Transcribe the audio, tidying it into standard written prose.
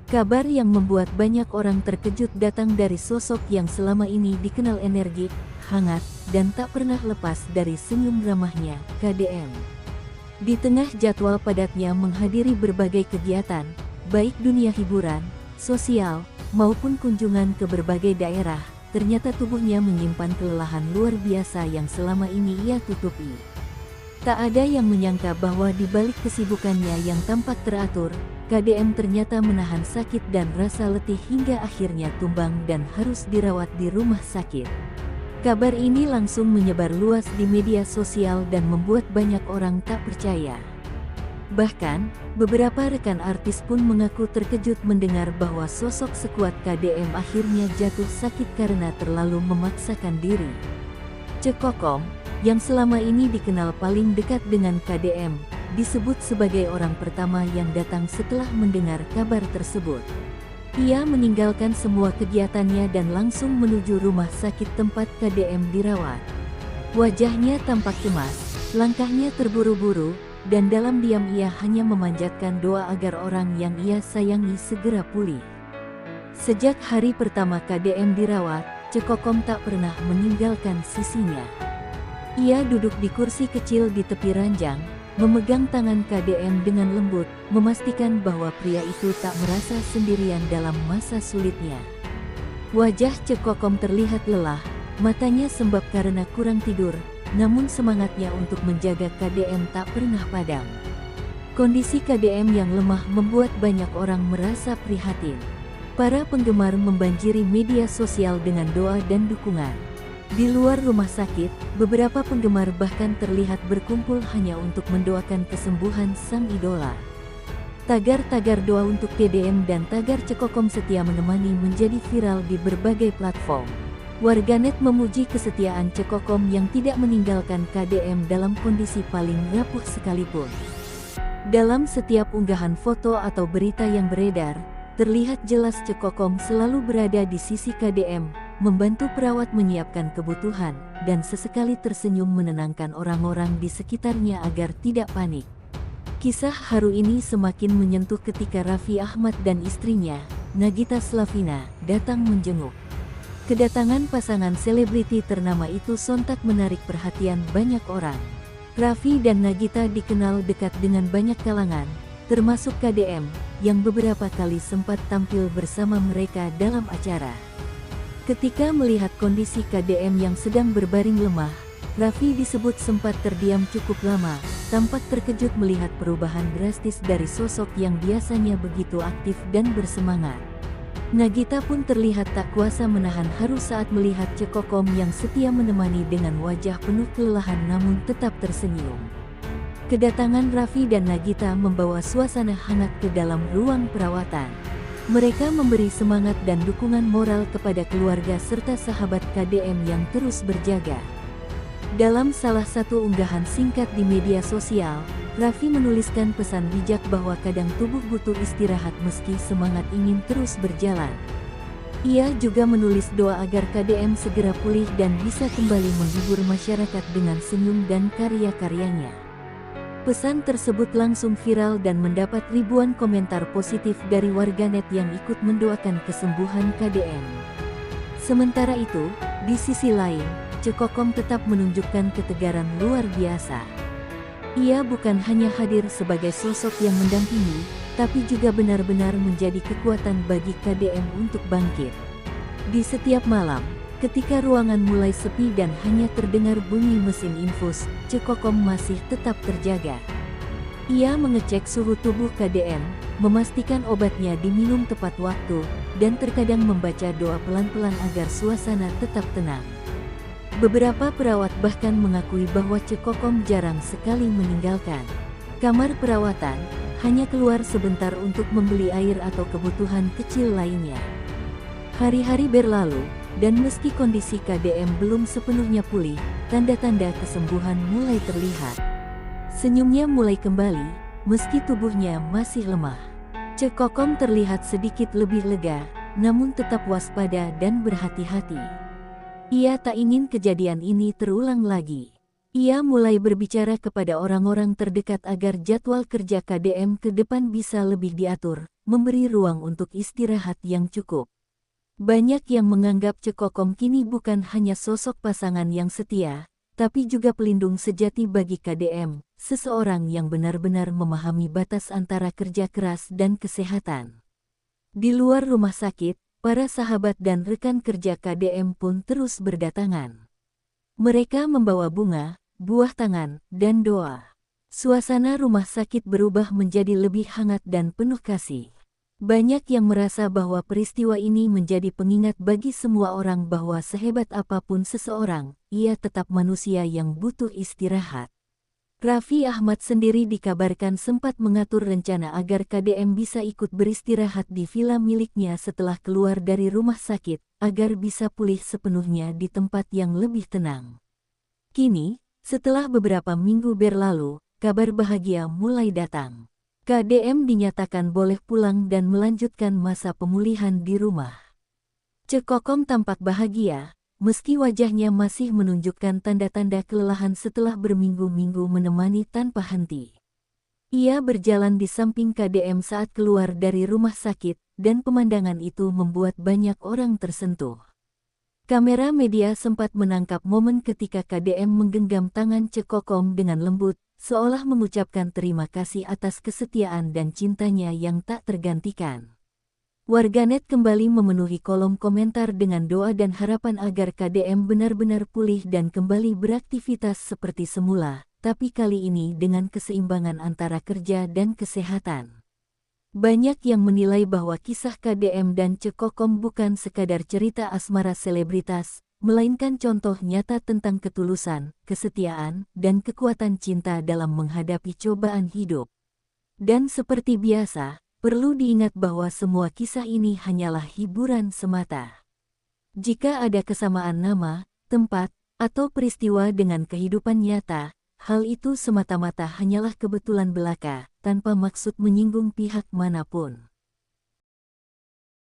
Kabar yang membuat banyak orang terkejut datang dari sosok yang selama ini dikenal energik, hangat, dan tak pernah lepas dari senyum ramahnya, KDM. Di tengah jadwal padatnya menghadiri berbagai kegiatan, baik dunia hiburan, sosial, maupun kunjungan ke berbagai daerah, ternyata tubuhnya menyimpan kelelahan luar biasa yang selama ini ia tutupi. Tak ada yang menyangka bahwa di balik kesibukannya yang tampak teratur, KDM ternyata menahan sakit dan rasa letih hingga akhirnya tumbang dan harus dirawat di rumah sakit. Kabar ini langsung menyebar luas di media sosial dan membuat banyak orang tak percaya. Bahkan, beberapa rekan artis pun mengaku terkejut mendengar bahwa sosok sekuat KDM akhirnya jatuh sakit karena terlalu memaksakan diri. Cekokom, yang selama ini dikenal paling dekat dengan KDM, disebut sebagai orang pertama yang datang setelah mendengar kabar tersebut. Ia meninggalkan semua kegiatannya dan langsung menuju rumah sakit tempat KDM dirawat. Wajahnya tampak cemas, langkahnya terburu-buru, dan dalam diam ia hanya memanjatkan doa agar orang yang ia sayangi segera pulih. Sejak hari pertama KDM dirawat, Cekokom tak pernah meninggalkan sisinya. Ia duduk di kursi kecil di tepi ranjang, memegang tangan KDM dengan lembut, memastikan bahwa pria itu tak merasa sendirian dalam masa sulitnya. Wajah Cekokom terlihat lelah, matanya sembab karena kurang tidur, namun semangatnya untuk menjaga KDM tak pernah padam. Kondisi KDM yang lemah membuat banyak orang merasa prihatin. Para penggemar membanjiri media sosial dengan doa dan dukungan. Di luar rumah sakit, beberapa penggemar bahkan terlihat berkumpul hanya untuk mendoakan kesembuhan sang idola. Tagar-tagar doa untuk KDM dan tagar Cekokom setia menemani menjadi viral di berbagai platform. Warganet memuji kesetiaan Cekokom yang tidak meninggalkan KDM dalam kondisi paling rapuh sekalipun. Dalam setiap unggahan foto atau berita yang beredar, terlihat jelas Cekokom selalu berada di sisi KDM, membantu perawat menyiapkan kebutuhan, dan sesekali tersenyum menenangkan orang-orang di sekitarnya agar tidak panik. Kisah haru ini semakin menyentuh ketika Raffi Ahmad dan istrinya, Nagita Slavina, datang menjenguk. Kedatangan pasangan selebriti ternama itu sontak menarik perhatian banyak orang. Raffi dan Nagita dikenal dekat dengan banyak kalangan, termasuk KDM, yang beberapa kali sempat tampil bersama mereka dalam acara. Ketika melihat kondisi KDM yang sedang berbaring lemah, Raffi disebut sempat terdiam cukup lama, tampak terkejut melihat perubahan drastis dari sosok yang biasanya begitu aktif dan bersemangat. Nagita pun terlihat tak kuasa menahan haru saat melihat Cekokom yang setia menemani dengan wajah penuh kelelahan namun tetap tersenyum. Kedatangan Raffi dan Nagita membawa suasana hangat ke dalam ruang perawatan. Mereka memberi semangat dan dukungan moral kepada keluarga serta sahabat KDM yang terus berjaga. Dalam salah satu unggahan singkat di media sosial, Raffi menuliskan pesan bijak bahwa kadang tubuh butuh istirahat meski semangat ingin terus berjalan. Ia juga menulis doa agar KDM segera pulih dan bisa kembali menghibur masyarakat dengan senyum dan karya-karyanya. Pesan tersebut langsung viral dan mendapat ribuan komentar positif dari warganet yang ikut mendoakan kesembuhan KDM. Sementara itu, di sisi lain, Cekokom tetap menunjukkan ketegaran luar biasa. Ia bukan hanya hadir sebagai sosok yang mendampingi, tapi juga benar-benar menjadi kekuatan bagi KDM untuk bangkit. Di setiap malam, ketika ruangan mulai sepi dan hanya terdengar bunyi mesin infus, Cekokom masih tetap terjaga. Ia mengecek suhu tubuh KDM, memastikan obatnya diminum tepat waktu, dan terkadang membaca doa pelan-pelan agar suasana tetap tenang. Beberapa perawat bahkan mengakui bahwa Cekokom jarang sekali meninggalkan kamar perawatan, hanya keluar sebentar untuk membeli air atau kebutuhan kecil lainnya. Hari-hari berlalu, dan meski kondisi KDM belum sepenuhnya pulih, tanda-tanda kesembuhan mulai terlihat. Senyumnya mulai kembali, meski tubuhnya masih lemah. Cekokom terlihat sedikit lebih lega, namun tetap waspada dan berhati-hati. Ia tak ingin kejadian ini terulang lagi. Ia mulai berbicara kepada orang-orang terdekat agar jadwal kerja KDM ke depan bisa lebih diatur, memberi ruang untuk istirahat yang cukup. Banyak yang menganggap Cekokom kini bukan hanya sosok pasangan yang setia, tapi juga pelindung sejati bagi KDM, seseorang yang benar-benar memahami batas antara kerja keras dan kesehatan. Di luar rumah sakit, para sahabat dan rekan kerja KDM pun terus berdatangan. Mereka membawa bunga, buah tangan, dan doa. Suasana rumah sakit berubah menjadi lebih hangat dan penuh kasih. Banyak yang merasa bahwa peristiwa ini menjadi pengingat bagi semua orang bahwa sehebat apapun seseorang, ia tetap manusia yang butuh istirahat. Raffi Ahmad sendiri dikabarkan sempat mengatur rencana agar KDM bisa ikut beristirahat di villa miliknya setelah keluar dari rumah sakit, agar bisa pulih sepenuhnya di tempat yang lebih tenang. Kini, setelah beberapa minggu berlalu, kabar bahagia mulai datang. KDM dinyatakan boleh pulang dan melanjutkan masa pemulihan di rumah. Cekokom tampak bahagia, meski wajahnya masih menunjukkan tanda-tanda kelelahan setelah berminggu-minggu menemani tanpa henti. Ia berjalan di samping KDM saat keluar dari rumah sakit, dan pemandangan itu membuat banyak orang tersentuh. Kamera media sempat menangkap momen ketika KDM menggenggam tangan Cekokom dengan lembut, seolah mengucapkan terima kasih atas kesetiaan dan cintanya yang tak tergantikan. Warganet kembali memenuhi kolom komentar dengan doa dan harapan agar KDM benar-benar pulih dan kembali beraktivitas seperti semula, tapi kali ini dengan keseimbangan antara kerja dan kesehatan. Banyak yang menilai bahwa kisah KDM dan Cekokom bukan sekadar cerita asmara selebritas, melainkan contoh nyata tentang ketulusan, kesetiaan, dan kekuatan cinta dalam menghadapi cobaan hidup. Dan seperti biasa, perlu diingat bahwa semua kisah ini hanyalah hiburan semata. Jika ada kesamaan nama, tempat, atau peristiwa dengan kehidupan nyata, hal itu semata-mata hanyalah kebetulan belaka, tanpa maksud menyinggung pihak manapun.